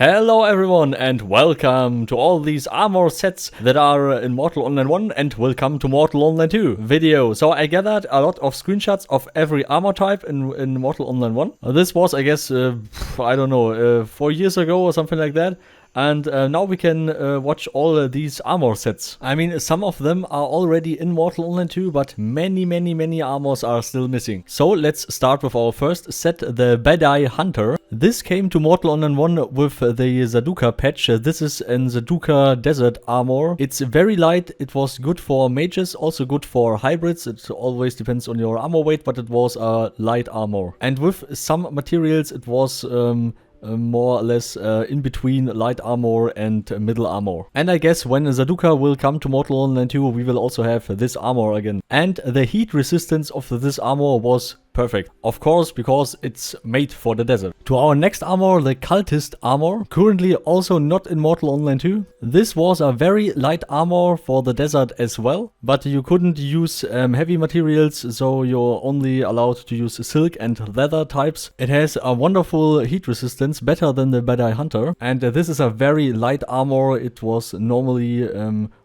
Hello everyone and welcome to all these armor sets that are in Mortal Online 1 and will come to Mortal Online 2 video. So I gathered a lot of screenshots of every armor type in Mortal Online 1. This was, I guess, I don't know, 4 years ago or something like that. And now we can watch all these armor sets. I mean, some of them are already in Mortal Online 2, but many armors are still missing. So let's start with our first set, the Bedai Hunter. This came to Mortal Online 1 with the Zaduka patch. This is an Zaduka Desert Armor. It's very light. It was good for mages, also good for hybrids. It always depends on your armor weight, but it was a light armor. And with some materials, it was more or less in between light armor and middle armor. And I guess when Zaduka will come to Mortal Online 2, we will also have this armor again. And the heat resistance of this armor was perfect. Of course, because it's made for the desert. To our next armor, the Cultist Armor. Currently also not in Mortal Online 2. This was a very light armor for the desert as well. But you couldn't use heavy materials, so you're only allowed to use silk and leather types. It has a wonderful heat resistance, better than the Bedai Hunter. And this is a very light armor. It was normally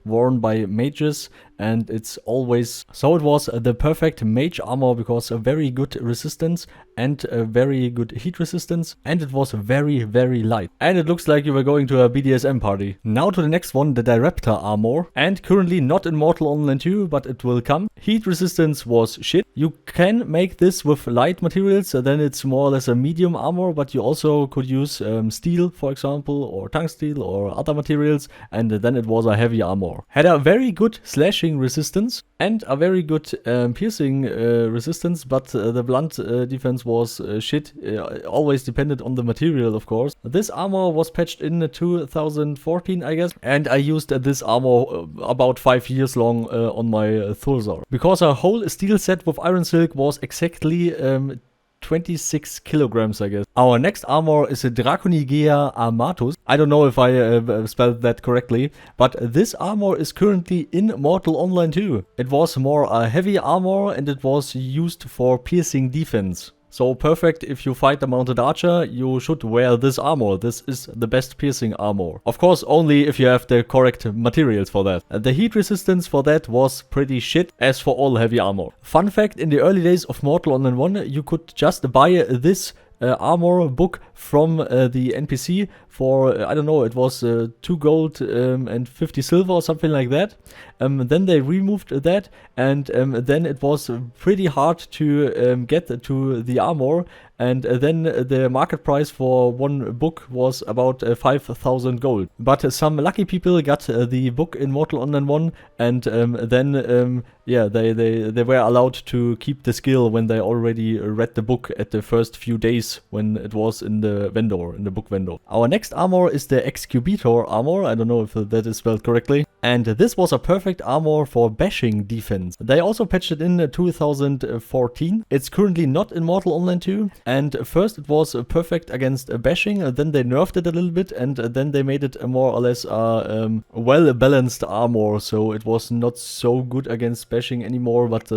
worn by mages. And it's always... So it was the perfect mage armor because a very good resistance and a very good heat resistance. And it was very light. And it looks like you were going to a BDSM party. Now to the next one, the Direptor Armor. And currently not in Mortal Online 2, but it will come. Heat resistance was shit. You can make this with light materials, then it's more or less a medium armor, but you also could use steel, for example, or tungsteel or other materials, and then it was a heavy armor. Had a very good slashing resistance and a very good piercing resistance, but the blunt defense was shit. Always depended on the material, of course. This armor was patched in 2014, I guess, and I used this armor about 5 years long on my Thulzar. Because a whole steel set with iron silk was exactly 26 kilograms, I guess. Our next armor is a Draconigena Armatus. I don't know if I spelled that correctly, but this armor is currently in Mortal Online 2. It was more a heavy armor and it was used for piercing defense. So perfect if you fight a mounted archer, you should wear this armor. This is the best piercing armor. Of course, only if you have the correct materials for that. The heat resistance for that was pretty shit, as for all heavy armor. Fun fact, in the early days of Mortal Online 1, you could just buy this armor book from the NPC for, I don't know, it was 2 gold and 50 silver or something like that. Then they removed that, and then it was pretty hard to get to the armor, and then the market price for one book was about 5,000 gold. But some lucky people got the book in Mortal Online 1, and then yeah, they were allowed to keep the skill when they already read the book at the first few days when it was in the vendor, in the book vendor. Our next armor is the Excubitor Armor. I don't know if that is spelled correctly. And this was a perfect armor for bashing defense. They also patched it in 2014. It's currently not in Mortal Online 2. And first it was perfect against bashing, then they nerfed it a little bit, and then they made it a more or less well-balanced armor. So it was not so good against bashing anymore, but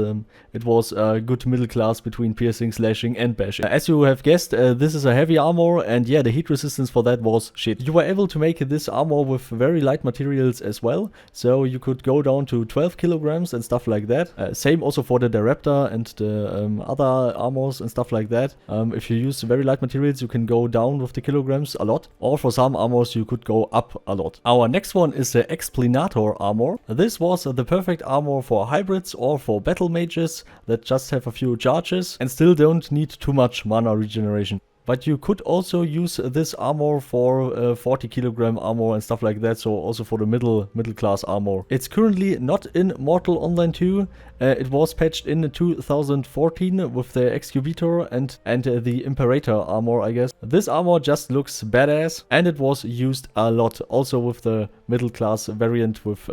it was a good middle class between piercing, slashing and bashing. As you have guessed, this is a heavy armor, and yeah, the heat resistance for that was shit. You were able to make this armor with very light materials as well, so you could go down to 12 kilograms and stuff like that. Same also for the Direptor and the other armors and stuff like that. If you use very light materials, you can go down with the kilograms a lot, or for some armors you could go up a lot. Our next one is the Explinator Armor. This was the perfect armor for hybrids or for battle mages that just have a few charges and still don't need too much mana regeneration. But you could also use this armor for 40 kilogram armor and stuff like that, so also for the middle class armor. It's currently not in Mortal Online 2. It was patched in 2014 with the Excubitor and the Imperator Armor, I guess. This armor just looks badass, and it was used a lot, also with the middle class variant with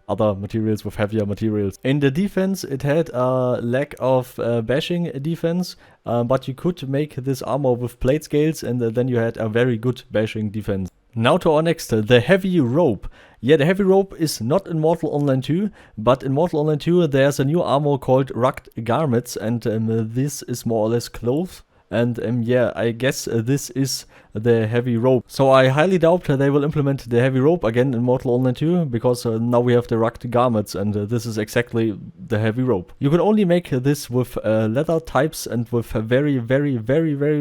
other materials, with heavier materials. In the defense, it had a lack of bashing defense, but you could make this armor with plate scales, and then you had a very good bashing defense. Now to our next, the Heavy Robe. Yeah, the Heavy Robe is not in Mortal Online 2, but in Mortal Online 2 there's a new armor called Rugged Garmets, and this is more or less clothes. And yeah, I guess this is the heavy rope. So I highly doubt they will implement the heavy rope again in Mortal Online 2, because now we have the rugged garments, and this is exactly the heavy rope. You can only make this with leather types and with very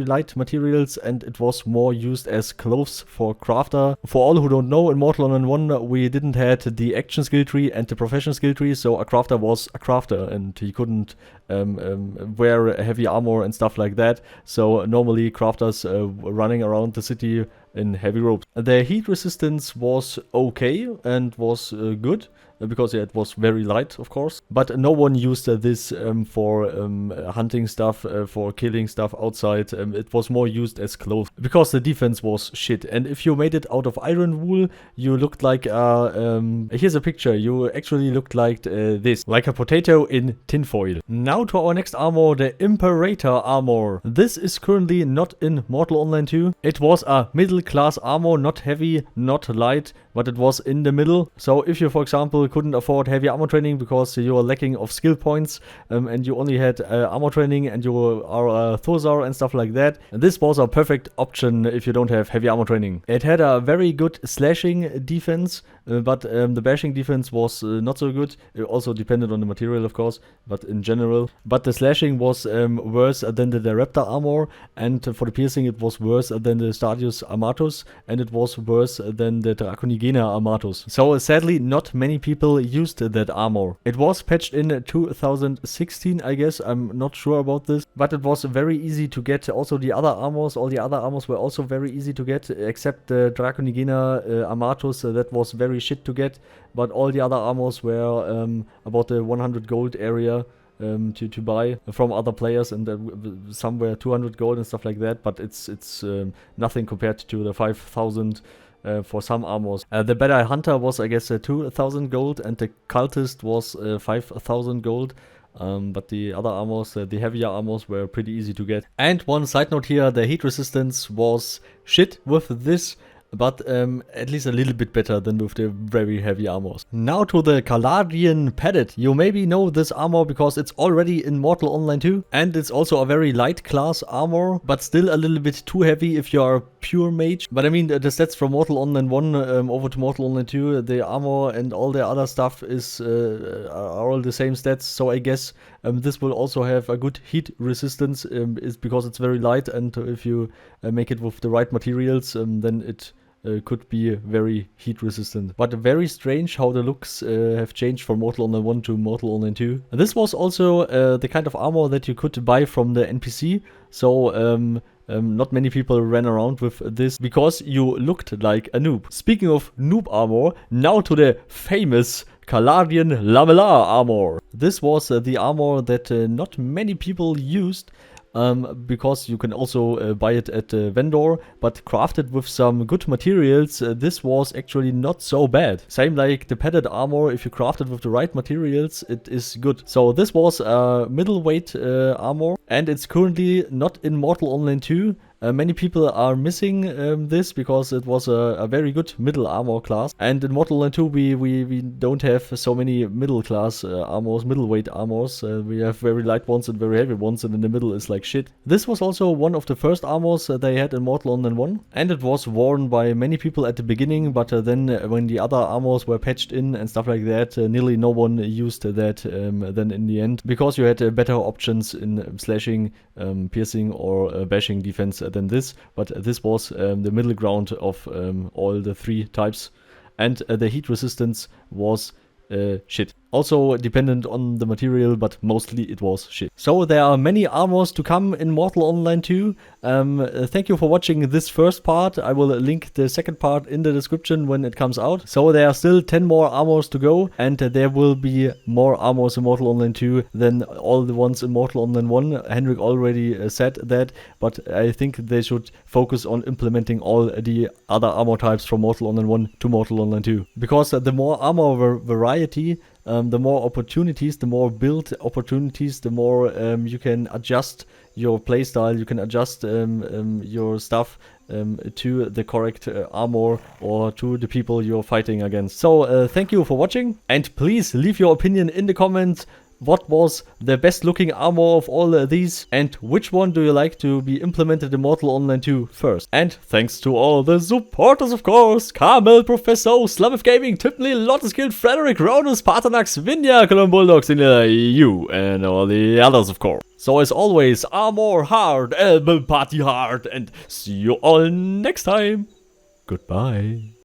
light materials, and it was more used as clothes for crafter. For all who don't know, in Mortal Online 1 we didn't had the action skill tree and the profession skill tree, so a crafter was a crafter and he couldn't wear heavy armor and stuff like that. So normally crafters running around the city in heavy ropes. The heat resistance was okay and was good, because it was very light, of course. But no one used this for hunting stuff, for killing stuff outside. It was more used as clothes, because the defense was shit. And if you made it out of iron wool, you looked like here's a picture. You actually looked like this, like a potato in tinfoil. Now to our next armor, the Imperator Armor. This is currently not in Mortal Online 2. It was a middle class armor, not heavy, not light, but it was in the middle. So if you, for example, couldn't afford heavy armor training because you are lacking of skill points, and you only had armor training and you are a Thozar and stuff like that, this was a perfect option if you don't have heavy armor training. It had a very good slashing defense, but the bashing defense was not so good. It also depended on the material, of course, but in general. But the slashing was worse than the Direptor Armor, and for the piercing it was worse than the Stadius Armatus, and it was worse than the Draconigena Armatus. So sadly not many people used that armor. It was patched in 2016, I guess. I'm not sure about this, but it was very easy to get. Also the other armors, all the other armors were also very easy to get, except the Draconigena Armatus, that was very shit to get. But all the other armors were about the 100 gold area to buy from other players, and somewhere 200 gold and stuff like that. But it's nothing compared to the 5,000 for some armors. The Bedai Hunter was, I guess, 2,000 gold, and the Cultist was 5,000 gold. But the other armors, the heavier armors, were pretty easy to get. And one side note here, the heat resistance was shit with this, but at least a little bit better than with the very heavy armors. Now to the Kalladian Padded. You maybe know this armor because it's already in Mortal Online 2, and it's also a very light class armor, but still a little bit too heavy if you are a pure mage. But I mean, the stats from Mortal Online 1 over to Mortal Online 2, the armor and all the other stuff is are all the same stats, so I guess this will also have a good heat resistance, is because it's very light, and if you make it with the right materials, then it could be very heat resistant. But very strange how the looks have changed from Mortal Online 1 to Mortal Online 2. This was also the kind of armor that you could buy from the NPC, so not many people ran around with this because you looked like a noob. Speaking of noob armor, now to the famous Carmelian Lamellar armor. This was the armor that not many people used, because you can also buy it at the vendor, but crafted with some good materials, this was actually not so bad. Same like the padded armor, if you craft it with the right materials, it is good. So this was a middleweight armor, and it's currently not in Mortal Online 2. Many people are missing this because it was a very good middle armor class, and in Mortal Online 2 we don't have so many middle class armors, middleweight armors. We have very light ones and very heavy ones, and in the middle is like shit. This was also one of the first armors they had in Mortal Online 1, and it was worn by many people at the beginning, but then when the other armors were patched in and stuff like that, nearly no one used that then in the end, because you had better options in slashing, piercing or bashing defense than this. But this was the middle ground of all the three types, and the heat resistance was shit. Also dependent on the material, but mostly it was shit. So there are many armors to come in Mortal Online 2. Thank you for watching this first part. I will link the second part in the description when it comes out. So there are still 10 more armors to go, and there will be more armors in Mortal Online 2 than all the ones in Mortal Online 1. Henrik already said that, but I think they should focus on implementing all the other armor types from Mortal Online 1 to Mortal Online 2. Because the more armor variety, the more opportunities, the more build opportunities, the more you can adjust your playstyle, you can adjust your stuff to the correct armor or to the people you're fighting against. So thank you for watching, and please leave your opinion in the comments what was the best looking armor of all these, and which one do you like to be implemented in Mortal Online 2 first. And thanks to all the supporters, of course: Carmel, Professor, Slamif Gaming, Thibni, Lordless Guild, Frederick, Rhonus, Paarthurnax, Vinya, Cologne, Bulldog, Xunila, you, and all the others, of course. So as always, armor hard, elbow party hard, and see you all next time. Goodbye.